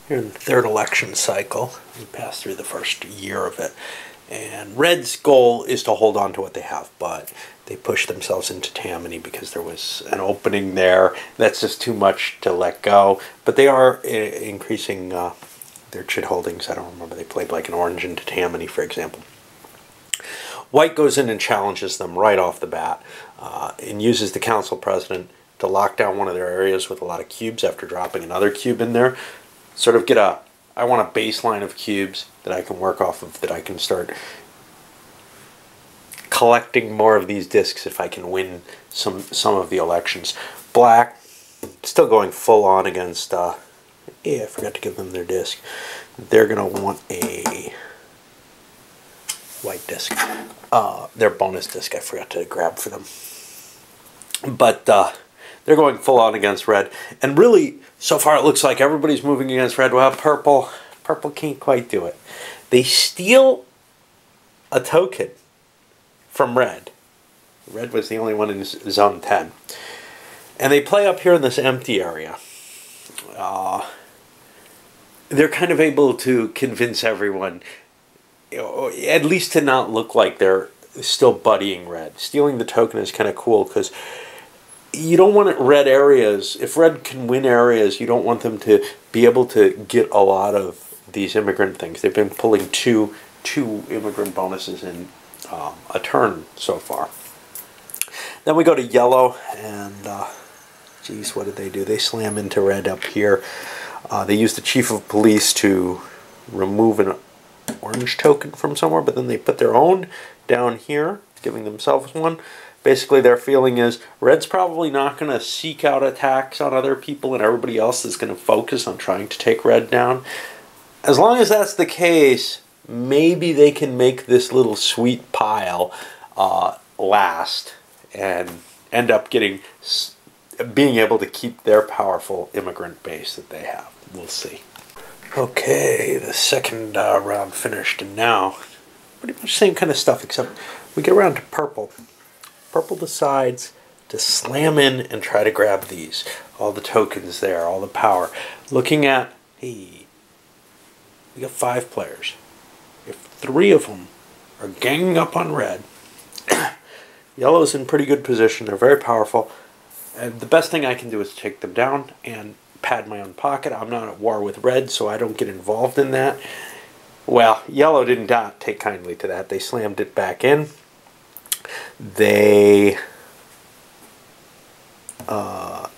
Here in the third election cycle, we passed through the first year of it, and Red's goal is to hold on to what they have, but they pushed themselves into Tammany because there was an opening there. That's just too much to let go, but they are increasing their chit holdings. I don't remember, they played like an orange into Tammany, for example. White goes in and challenges them right off the bat and uses the council president to lock down one of their areas with a lot of cubes after dropping another cube in there. Sort of I want a baseline of cubes that I can work off of, that I can start collecting more of these discs if I can win some of the elections. Black, still going full on against, yeah, I forgot to give them their disc. They're going to want a white disc. Their bonus disc I forgot to grab for them. But they're going full on against red. And really, so far it looks like everybody's moving against red. Well, purple can't quite do it. They steal a token from red. Red was the only one in zone 10. And they play up here in this empty area. They're kind of able to convince everyone, at least to not look like they're still buddying red. Stealing the token is kind of cool because you don't want red areas. If red can win areas, you don't want them to be able to get a lot of these immigrant things. They've been pulling two immigrant bonuses in a turn so far. Then we go to yellow, and geez, what did they do? They slam into red up here. They use the chief of police to remove an orange token from somewhere, but then they put their own down here, giving themselves one. Basically, their feeling is red's probably not going to seek out attacks on other people, and everybody else is going to focus on trying to take red down. As long as that's the case, maybe they can make this little sweet pile last and end up being able to keep their powerful immigrant base that they have. We'll see. Okay, the second round finished, and now pretty much the same kind of stuff, except we get around to purple. Purple decides to slam in and try to grab these. All the tokens there, all the power. Looking at, hey, we got 5 players. If 3 of them are ganging up on red, yellow's in pretty good position. They're very powerful. And the best thing I can do is take them down and pad my own pocket. I'm not at war with red, so I don't get involved in that. Well, yellow did not take kindly to that. They slammed it back in. They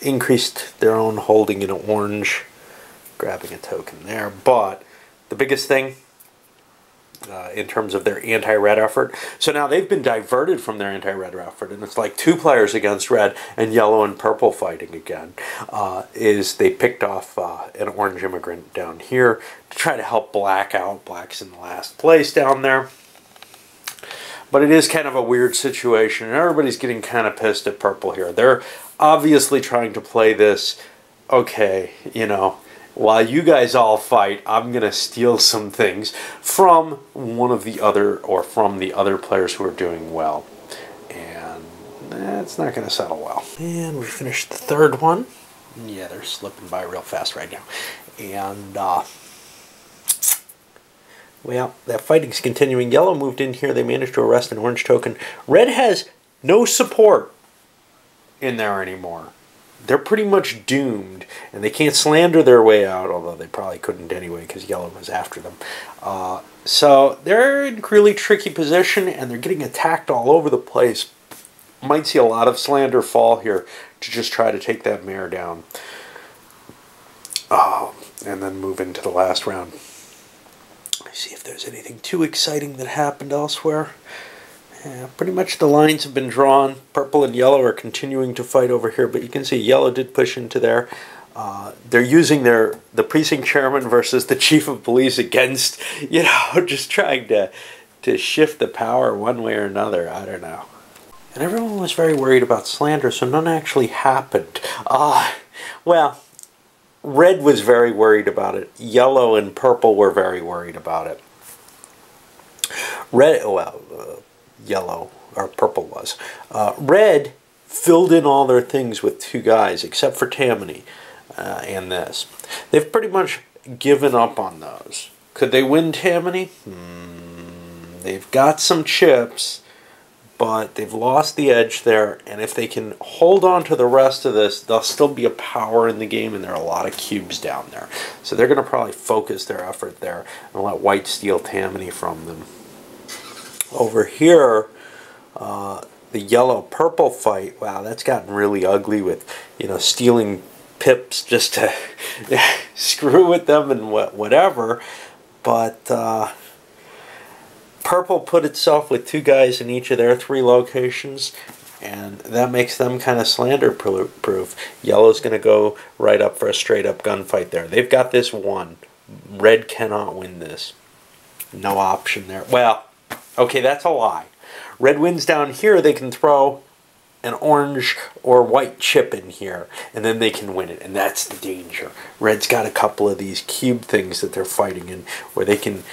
increased their own holding in orange, grabbing a token there. But the biggest thing in terms of their anti-red effort, so now they've been diverted from their anti-red effort, and it's like 2 players against red and yellow and purple fighting again, is they picked off an orange immigrant down here to try to help black out. Black's in the last place down there. But it is kind of a weird situation, and everybody's getting kind of pissed at purple here. They're obviously trying to play this, okay, you know, while you guys all fight, I'm going to steal some things from one of the other, or from the other players who are doing well. And that's not going to settle well. And we finished the third one. Yeah, they're slipping by real fast right now. And, well, that fighting's continuing. Yellow moved in here. They managed to arrest an orange token. Red has no support in there anymore. They're pretty much doomed, and they can't slander their way out, although they probably couldn't anyway because yellow was after them. So they're in a really tricky position, and they're getting attacked all over the place. Might see a lot of slander fall here to just try to take that mare down. And then move into the last round. See if there's anything too exciting that happened elsewhere. Yeah, pretty much the lines have been drawn. Purple and yellow are continuing to fight over here, but you can see yellow did push into there. They're using the precinct chairman versus the chief of police against, you know, just trying to shift the power one way or another. I don't know. And everyone was very worried about slander, so none actually happened. Well, red was very worried about it. Yellow and purple were very worried about it. Yellow, or purple was. Red filled in all their things with 2 guys, except for Tammany and this. They've pretty much given up on those. Could they win Tammany? They've got some chips, but they've lost the edge there, and if they can hold on to the rest of this, they'll still be a power in the game, and there are a lot of cubes down there. So they're going to probably focus their effort there and let white steal Tammany from them. Over here, the yellow-purple fight, wow, that's gotten really ugly with, stealing pips just to screw with them and whatever. But purple put itself with 2 guys in each of their 3 locations, and that makes them kind of slander proof. Yellow's going to go right up for a straight up gunfight there. They've got this won. Red cannot win this. No option there. Well, okay, that's a lie. Red wins down here, they can throw an orange or white chip in here, and then they can win it, and that's the danger. Red's got a couple of these cube things that they're fighting in, where they can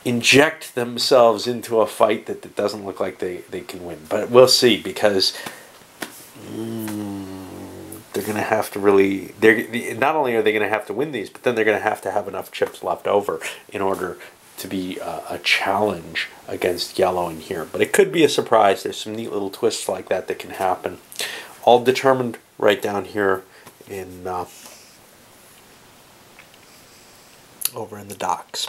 inject themselves into a fight that doesn't look like they can win. But we'll see, because they're going to have to really... not only are they going to have to win these, but then they're going to have enough chips left over in order to be a challenge against yellow in here. But it could be a surprise. There's some neat little twists like that can happen. All determined right down here in over in the docks.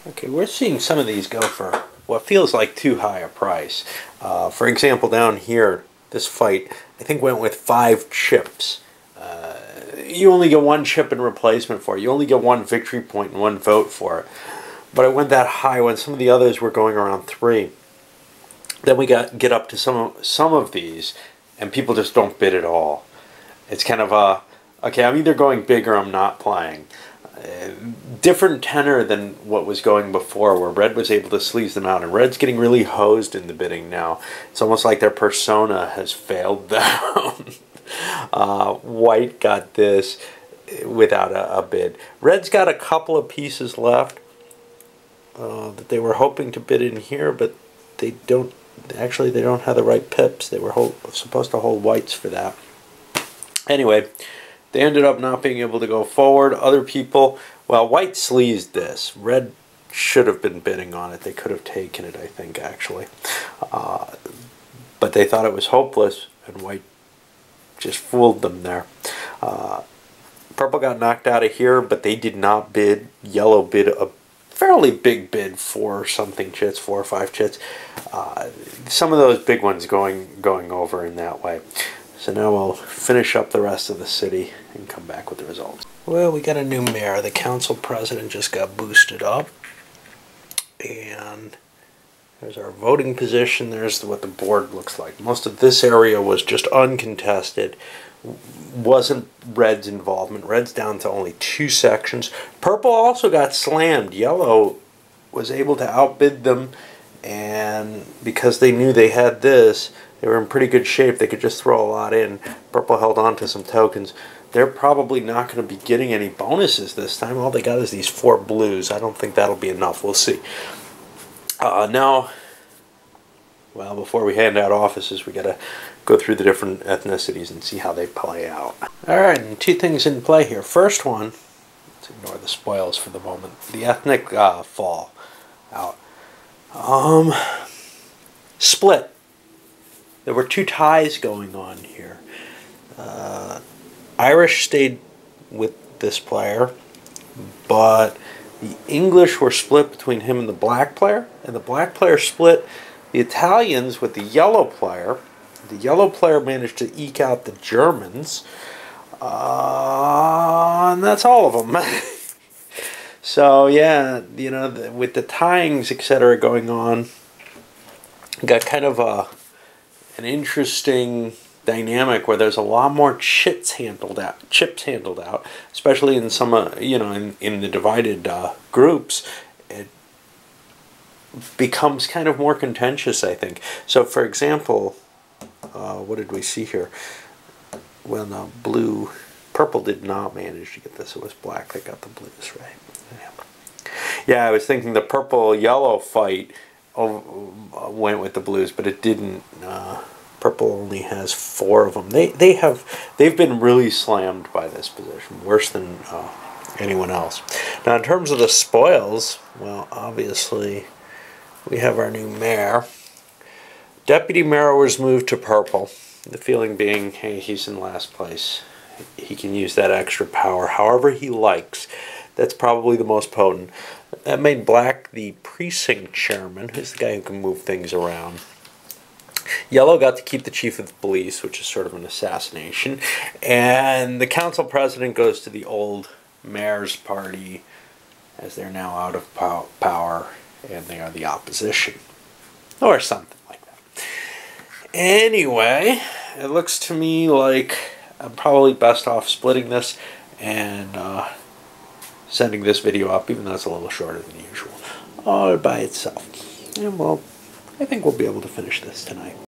Okay, we're seeing some of these go for what feels like too high a price. For example, down here, this fight, I think, went with 5 chips. You only get 1 chip in replacement for it. You only get 1 victory point and 1 vote for it. But it went that high when some of the others were going around 3. Then we get up to some of these, and people just don't bid at all. It's kind of okay, I'm either going big or I'm not playing. Different tenor than what was going before, where Red was able to sleaze them out, and Red's getting really hosed in the bidding now. It's almost like their persona has failed them. White got this without a bid. Red's got a couple of pieces left that they were hoping to bid in here, but they don't. Actually, they don't have the right pips. They were supposed to hold whites for that. Anyway, they ended up not being able to go forward. Other people, well, white sleazed this. Red should have been bidding on it. They could have taken it, I think, actually. But they thought it was hopeless, and white just fooled them there. Purple got knocked out of here, but they did not bid. Yellow bid a fairly big bid for something chits, 4 or 5 chits. Some of those big ones going over in that way. So now we'll finish up the rest of the city and come back with the results. Well, we got a new mayor. The council president just got boosted up. And there's our voting position. There's what the board looks like. Most of this area was just uncontested. Wasn't Red's involvement. Red's down to only 2 sections. Purple also got slammed. Yellow was able to outbid them, and because they knew they had this, they were in pretty good shape. They could just throw a lot in. Purple held on to some tokens. They're probably not going to be getting any bonuses this time. All they got is these 4 blues. I don't think that'll be enough. We'll see. Now, well, before we hand out offices, we got to go through the different ethnicities and see how they play out. All right, and 2 things in play here. First one, let's ignore the spoils for the moment. The ethnic fall out. Split. There were 2 ties going on here. Irish stayed with this player, but the English were split between him and the black player, and the black player split the Italians with the yellow player. The yellow player managed to eke out the Germans, and that's all of them. So yeah, you know, with the tyings, etc., going on, got kind of an interesting dynamic where there's a lot more chips handled out, especially in some, in the divided groups. It becomes kind of more contentious, I think. So, for example, what did we see here? Well, no, purple did not manage to get this. It was black that got the blues, right? Yeah, I was thinking the purple-yellow fight went with the blues, but it didn't. Purple only has 4 of them. They've been really slammed by this position, worse than anyone else. Now, in terms of the spoils, well, obviously, we have our new mayor. Deputy mayor was moved to purple. The feeling being, hey, he's in last place. He can use that extra power however he likes. That's probably the most potent. That made Black the precinct chairman, who's the guy who can move things around. Yellow got to keep the chief of the police, which is sort of an assassination. And the council president goes to the old mayor's party, as they're now out of power, and they are the opposition. Or something like that. Anyway, it looks to me like I'm probably best off splitting this and sending this video up, even though it's a little shorter than usual, all by itself. And well, I think we'll be able to finish this tonight.